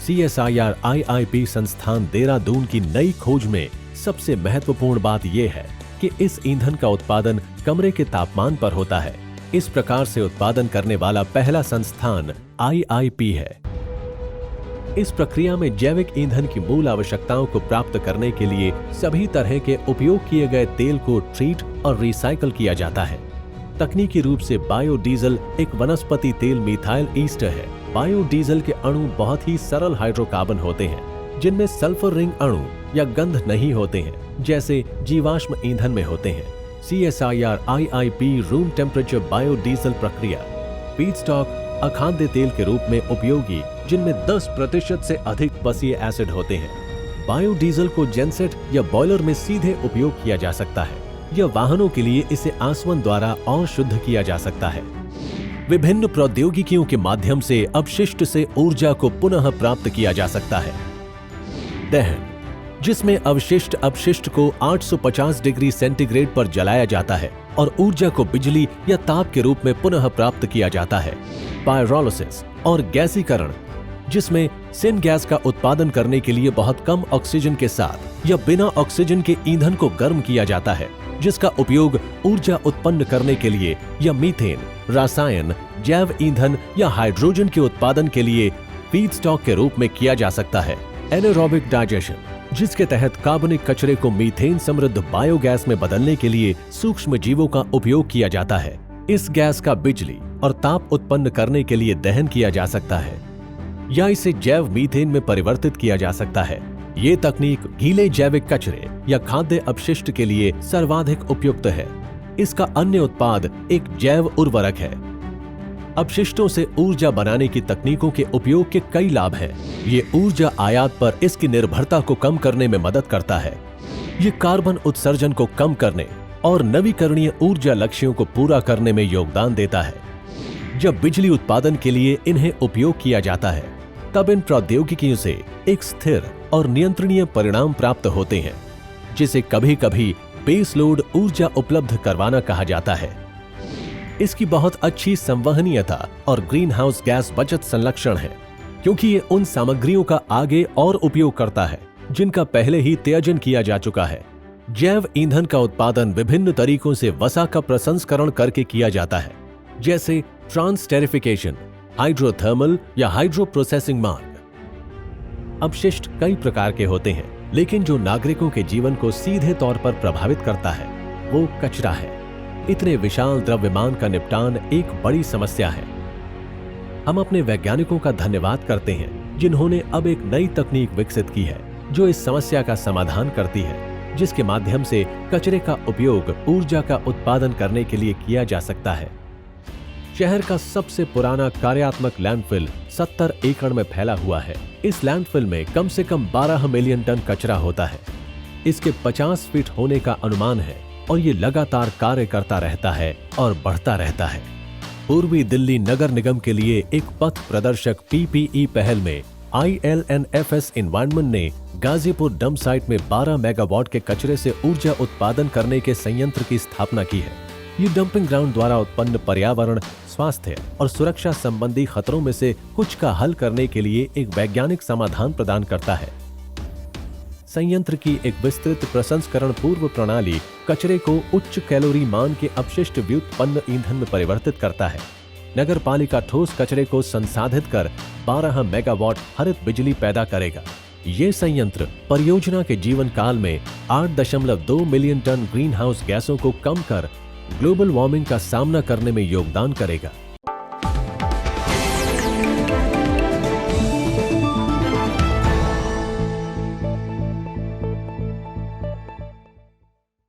CSIR IIP संस्थान देहरादून की नई खोज में सबसे महत्वपूर्ण बात यह है कि इस ईंधन का उत्पादन कमरे के तापमान पर होता है। इस प्रकार से उत्पादन करने वाला पहला संस्थान IIP है। इस प्रक्रिया में जैविक ईंधन की मूल आवश्यकताओं को प्राप्त करने के लिए सभी तरह के उपयोग किए गए तेल को ट्रीट और रिसाइकल किया जाता है। तकनीकी रूप से बायोडीजल एक वनस्पति तेल मिथाइल ईस्टर है। बायोडीजल के अणु बहुत ही सरल हाइड्रोकार्बन होते हैं, जिनमें सल्फर रिंग अणु या गंध नहीं होते हैं, जैसे जीवाश्म ईंधन में होते हैं। CSIR IIP room temperature biodiesel प्रक्रिया फीडस्टॉक अखाद्य तेल के रूप में उपयोगी, जिनमें 10% से अधिक बसीय एसिड होते हैं। बायोडीजल को जेनसेट या बॉयलर में सीधे उपयोग किया जा सकता है या वाहनों के लिए इसे आसवन द्वारा और शुद्ध किया जा सकता है। विभिन्न प्रौद्योगिकियों के माध्यम से अपशिष्ट से ऊर्जा को पुनः प्राप्त किया जा सकता है। दहन, जिसमें अवशिष्ट अपशिष्ट को 850 डिग्री सेंटीग्रेड पर जलाया जाता है और ऊर्जा को बिजली या ताप के रूप में पुनः प्राप्त किया जाता है। पायरोलिसिस और गैसीकरण, जिसमें सिन गैस का उत्पादन करने के लिए बहुत कम ऑक्सीजन के साथ या बिना ऑक्सीजन के ईंधन को गर्म किया जाता है, जिसका उपयोग ऊर्जा उत्पन्न करने के लिए या मीथेन, रसायन, जैव ईंधन या हाइड्रोजन के उत्पादन के लिए फीडस्टॉक के रूप में किया जा सकता है। एनारोबिक डाइजेशन, जिसके तहत कार्बनिक कचरे को मीथेन समृद्ध बायोगैस में बदलने के लिए सूक्ष्म जीवों का उपयोग किया जाता है। इस गैस का बिजली और ताप उत्पन्न करने के लिए दहन किया जा सकता है या इसे जैव मीथेन में परिवर्तित किया जा सकता है। ये तकनीक गीले जैविक कचरे या खाद्य अपशिष्ट के लिए सर्वाधिक उपयुक्त है। इसका अन्य उत्पाद एक जैव उर्वरक है। अपशिष्टों से ऊर्जा बनाने की तकनीकों के उपयोग के कई लाभ हैं। ये ऊर्जा आयात पर इसकी निर्भरता को कम करने में मदद करता है। ये कार्बन उत्सर्जन को कम करने और नवीकरणीय ऊर्जा लक्ष्यों को पूरा करने में योगदान देता है। जब बिजली उत्पादन के लिए इन्हें उपयोग किया जाता है, तब इन प्रौद्योगिकियों से एक स्थिर और नियंत्रणीय परिणाम प्राप्त होते हैं, जिसे कभी कभी बेस लोड ऊर्जा उपलब्ध करवाना कहा जाता है। इसकी बहुत अच्छी संवहनीयता और ग्रीन हाउस गैस बचत संरक्षण है, क्योंकि ये उन सामग्रियों का आगे और उपयोग करता है जिनका पहले ही त्याजन किया जा चुका है। जैव ईंधन का उत्पादन विभिन्न तरीकों से वसा का प्रसंस्करण करके किया जाता है, जैसे ट्रांसटेरिफिकेशन, हाइड्रोथर्मल या हाइड्रो प्रोसेसिंग मार्ग। अपशिष्ट कई प्रकार के होते हैं, लेकिन जो नागरिकों के जीवन को सीधे तौर पर प्रभावित करता है वो कचरा है। इतने विशाल द्रव्यमान का निपटान एक बड़ी समस्या है। हम अपने वैज्ञानिकों का धन्यवाद करते हैं जिन्होंने अब एक नई तकनीक विकसित की है जो इस समस्या का समाधान करती है, जिसके माध्यम से कचरे का उपयोग ऊर्जा का उत्पादन करने के लिए किया जा सकता है। शहर का सबसे पुराना कार्यात्मक लैंडफिल 70 एकड़ में फैला हुआ है। इस लैंडफिल में कम से कम 12 मिलियन टन कचरा होता है। इसके 50 फीट होने का अनुमान है और ये लगातार कार्य करता रहता है और बढ़ता रहता है। पूर्वी दिल्ली नगर निगम के लिए एक पथ प्रदर्शक PPE पहल में ILNFS एनवायरनमेंट ने गाजीपुर डंप साइट में 12 मेगावाट के कचरे से ऊर्जा उत्पादन करने के संयंत्र की स्थापना की है। ये डंपिंग ग्राउंड द्वारा उत्पन्न पर्यावरण, स्वास्थ्य और सुरक्षा संबंधी खतरों में से कुछ का हल करने के लिए एक वैज्ञानिक समाधान प्रदान करता है। संयंत्र की एक विस्तृत प्रसंस्करण पूर्व प्रणाली कचरे को उच्च कैलोरी मान के अपशिष्ट व्युत्पन्न ईंधन में परिवर्तित करता है। नगर पालिका ठोस कचरे को संसाधित कर 12 मेगावाट हरित बिजली पैदा करेगा। ये संयंत्र परियोजना के जीवन काल में 8.2 मिलियन टन ग्रीन हाउस गैसों को कम कर ग्लोबल वार्मिंग का सामना करने में योगदान करेगा।